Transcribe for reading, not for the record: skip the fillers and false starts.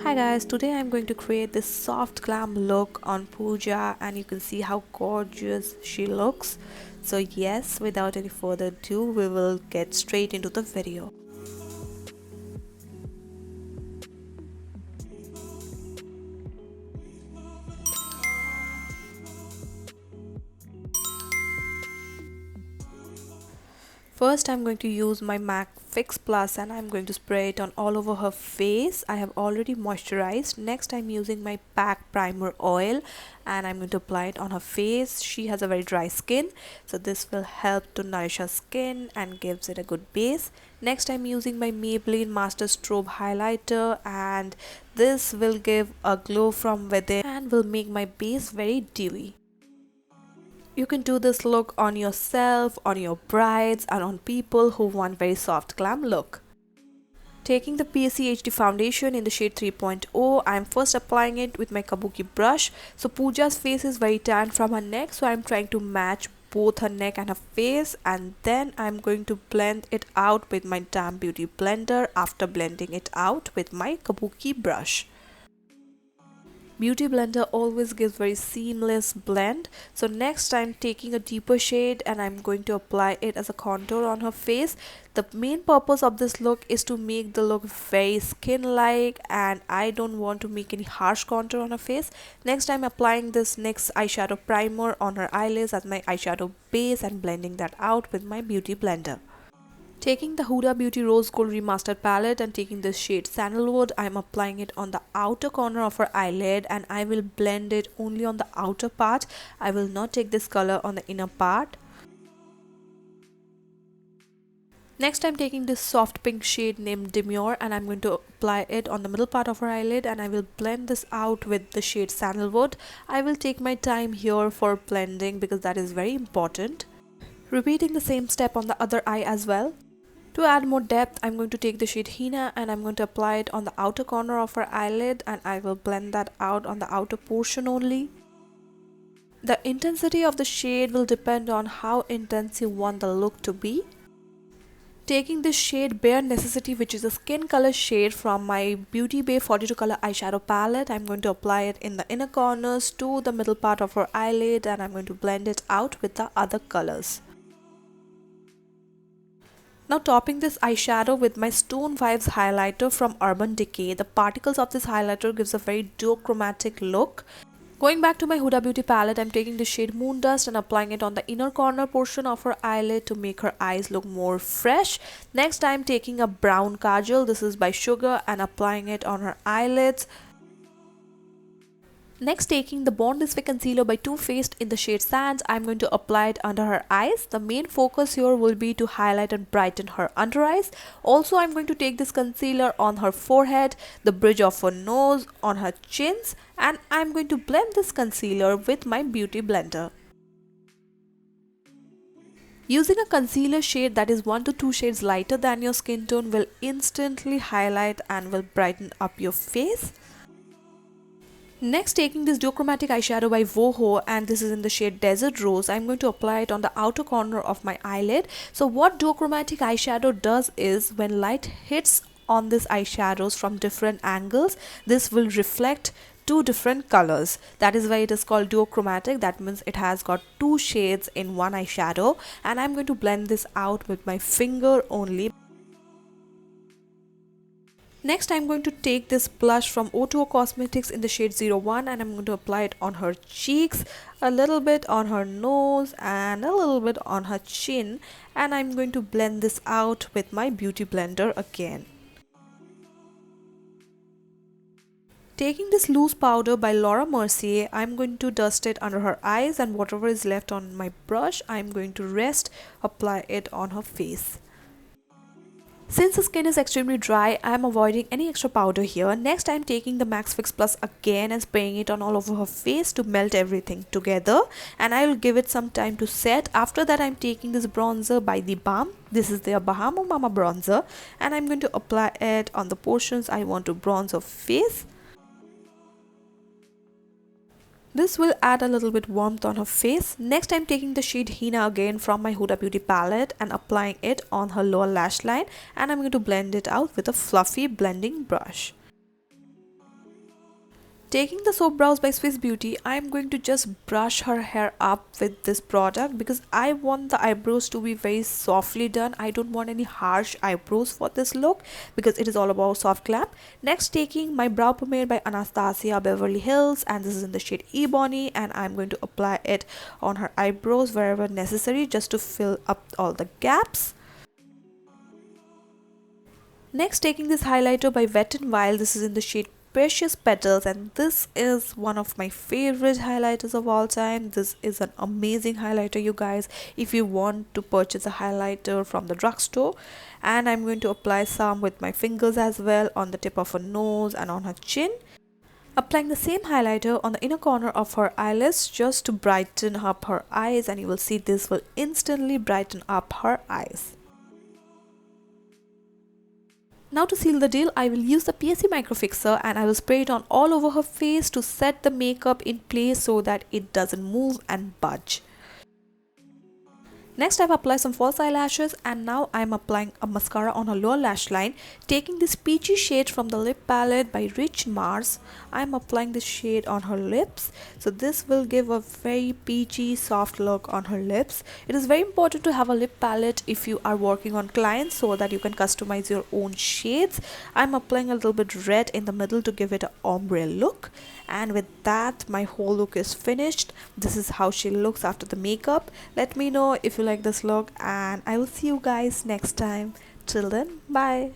Hi guys, today I'm going to create this soft glam look on Pooja and you can see how gorgeous she looks. So yes, without any further ado, we will get straight into the video. First, I'm going to use my MAC Fix Plus and I'm going to spray it on all over her face. I have already moisturized. Next, I'm using my PAC Primer Oil and I'm going to apply it on her face. She has a very dry skin, so this will help to nourish her skin and gives it a good base. Next, I'm using my Maybelline Master Strobe Highlighter and this will give a glow from within and will make my base very dewy. You can do this look on yourself, on your brides, and on people who want very soft glam look. Taking the PSC HD foundation in the shade 3.0, I am first applying it with my Kabuki brush. So Pooja's face is very tan from her neck, so I am trying to match both her neck and her face, and then I'm going to blend it out with my Damn Beauty blender after blending it out with my Kabuki brush. Beauty blender always gives very seamless blend. So next I'm taking a deeper shade and I'm going to apply it as a contour on her face. The main purpose of this look is to make the look very skin like, and I don't want to make any harsh contour on her face. Next I'm applying this NYX eyeshadow primer on her eyelids as my eyeshadow base and blending that out with my beauty blender. Taking the Huda Beauty Rose Gold Remastered palette and taking the shade Sandalwood, I am applying it on the outer corner of her eyelid and I will blend it only on the outer part. I will not take this color on the inner part. Next I'm taking this soft pink shade named Demure and I'm going to apply it on the middle part of her eyelid and I will blend this out with the shade Sandalwood. I will take my time here for blending because that is very important. Repeating the same step on the other eye as well. To add more depth, I'm going to take the shade Henna and I'm going to apply it on the outer corner of her eyelid and I will blend that out on the outer portion only. The intensity of the shade will depend on how intense you want the look to be. Taking this shade Bare Necessity, which is a skin color shade from my Beauty Bay 42 color eyeshadow palette, I'm going to apply it in the inner corners to the middle part of her eyelid and I'm going to blend it out with the other colors. Now topping this eyeshadow with my Stone Vibes highlighter from Urban Decay. The particles of this highlighter gives a very duochromatic look. Going back to my Huda Beauty palette, I'm taking the shade Moon Dust and applying it on the inner corner portion of her eyelid to make her eyes look more fresh. Next I'm taking a brown kajal, this is by Sugar, and applying it on her eyelids. Next, taking the Born This Way concealer by Too Faced in the shade Sands, I'm going to apply it under her eyes. The main focus here will be to highlight and brighten her under eyes. Also, I'm going to take this concealer on her forehead, the bridge of her nose, on her chins, and I'm going to blend this concealer with my beauty blender. Using a concealer shade that is 1 to 2 shades lighter than your skin tone will instantly highlight and will brighten up your face. Next, taking this duochromatic eyeshadow by Voho and this is in the shade Desert Rose, I'm going to apply it on the outer corner of my eyelid. So what duochromatic eyeshadow does is when light hits on this eyeshadows from different angles, this will reflect two different colors. That is why it is called duochromatic. That means it has got two shades in one eyeshadow, and I'm going to blend this out with my finger only. Next, I'm going to take this blush from O2O Cosmetics in the shade 01 and I'm going to apply it on her cheeks, a little bit on her nose and a little bit on her chin, and I'm going to blend this out with my beauty blender again. Taking this loose powder by Laura Mercier, I'm going to dust it under her eyes, and whatever is left on my brush, I'm going to apply it on her face. Since the skin is extremely dry, I am avoiding any extra powder here. Next, I am taking the Max Fix Plus again and spraying it on all over her face to melt everything together. And I will give it some time to set. After that, I am taking this bronzer by The Balm. This is their Bahama Mama bronzer. And I am going to apply it on the portions I want to bronze her face. This will add a little bit warmth on her face. Next, I'm taking the shade Henna again from my Huda Beauty palette and applying it on her lower lash line, and I'm going to blend it out with a fluffy blending brush. Taking the Soap Brows by Swiss Beauty, I'm going to just brush her hair up with this product because I want the eyebrows to be very softly done. I don't want any harsh eyebrows for this look because it is all about soft glam. Next, taking my brow pomade by Anastasia Beverly Hills, and this is in the shade Ebony, and I'm going to apply it on her eyebrows wherever necessary just to fill up all the gaps. Next, taking this highlighter by Wet n Wild, this is in the shade Precious Petals, and this is one of my favorite highlighters of all time. This is an amazing highlighter, you guys, if you want to purchase a highlighter from the drugstore. And I'm going to apply some with my fingers as well on the tip of her nose and on her chin. Applying the same highlighter on the inner corner of her eyelids just to brighten up her eyes, and you will see this will instantly brighten up her eyes. Now to seal the deal, I will use the PSC Micro Fixer and I will spray it on all over her face to set the makeup in place so that it doesn't move and budge. Next, I've applied some false eyelashes, and now I'm applying a mascara on her lower lash line. Taking this peachy shade from the lip palette by Rich Mars, I'm applying this shade on her lips. So this will give a very peachy soft look on her lips. It is very important to have a lip palette if you are working on clients so that you can customize your own shades. I'm applying a little bit red in the middle to give it an ombre look. And with that, my whole look is finished. This is how she looks after the makeup. Let me know if you like this look, and I will see you guys next time. Till then, bye.